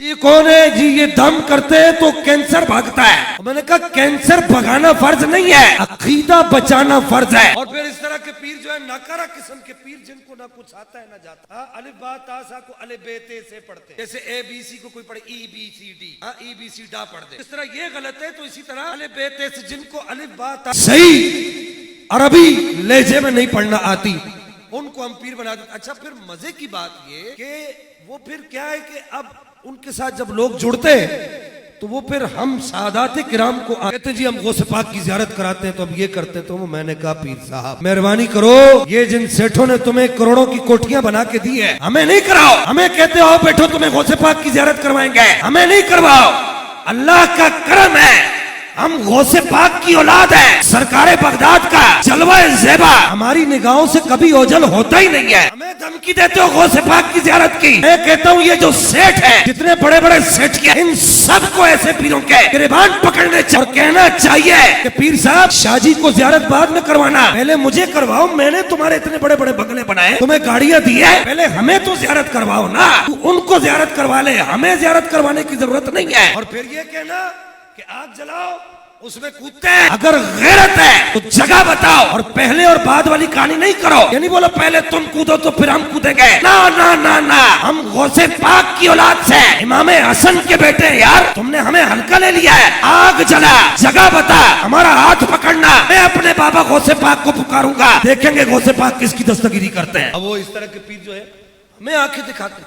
یہ کون ہے جی؟ یہ دم کرتے ہیں تو کینسر بھاگتا ہے۔ میں نے کہا کینسر بھگانا فرض نہیں ہے، عقیدہ بچانا فرض ہے۔ اور پھر اس طرح کے پیر جو ہے ناکارہ قسم کے پیر، جن کو نہ کچھ آتا ہے نہ جاتا، الف با تا سا کو الف بے تے سے پڑھتے، جیسے اے بی سی کو کوئی پڑھے A B C D, A B C ڈا پڑھ دے، اس طرح یہ غلط ہے۔ تو اسی طرح الف بے تے سے جن کو الف با تا صحیح عربی لہجے میں نہیں پڑھنا آتی، ان کو ہم پیر بنا دیتے۔ اچھا، پھر مزے کی بات یہ کہ وہ پھر کیا ہے کہ اب ان کے ساتھ جب لوگ جڑتے ہیں تو وہ پھر ہم سادات کرام کو کہتے جی ہم غوث پاک کی زیارت کراتے ہیں تو ہم یہ کرتے، تو میں نے کہا پیر صاحب مہربانی کرو، یہ جن سیٹھوں نے تمہیں کروڑوں کی کوٹھیاں بنا کے دی ہے، ہمیں نہیں کراؤ۔ ہمیں کہتے ہو بیٹھو تمہیں غوث پاک کی زیارت کروائیں گے، ہمیں نہیں کرواؤ۔ اللہ کا کرم ہے، ہم غوث پاک کی اولاد ہیں، سرکار بغداد کا جلوہ زیبا ہماری نگاہوں سے کبھی اوجھل ہوتا ہی نہیں ہے۔ ہمیں دھمکی دیتے ہو غوث پاک کی زیارت کی۔ میں کہتا ہوں یہ جو سیٹ ہیں، جتنے بڑے بڑے سیٹ کیا، ان سب کو ایسے پیروں کے گریبان پکڑنے چاہیے اور کہنا چاہیے کہ پیر صاحب شاہ جی کو زیارت بعد میں کروانا، پہلے مجھے کرواؤ، میں نے تمہارے اتنے بڑے بڑے بنگلے بنائے، تمہیں گاڑیاں دی ہے، پہلے ہمیں تو زیارت کرواؤ نا، تو ان کو زیارت کروا لے، ہمیں زیارت کروانے کی ضرورت نہیں ہے۔ اور پھر یہ کہنا کہ آگ جلاؤ اس میں کودتے ہیں، اگر غیرت ہے تو جگہ بتاؤ اور پہلے اور بعد والی کہانی نہیں کرو، یعنی بولو پہلے تم کودو تو پھر ہم کودیں گے، نا نا نا نا، ہم غوث پاک کی اولاد سے امام حسن کے بیٹے ہیں یار، تم نے ہمیں ہلکا لے لیا ہے۔ آگ جلا، جگہ بتا، ہمارا ہاتھ پکڑنا، میں اپنے بابا غوث پاک کو پکاروں گا، دیکھیں گے غوث پاک کس کی دستگیری کرتے ہیں۔ اب وہ اس طرح کے پیر جو ہے ہمیں آنکھیں دکھاتے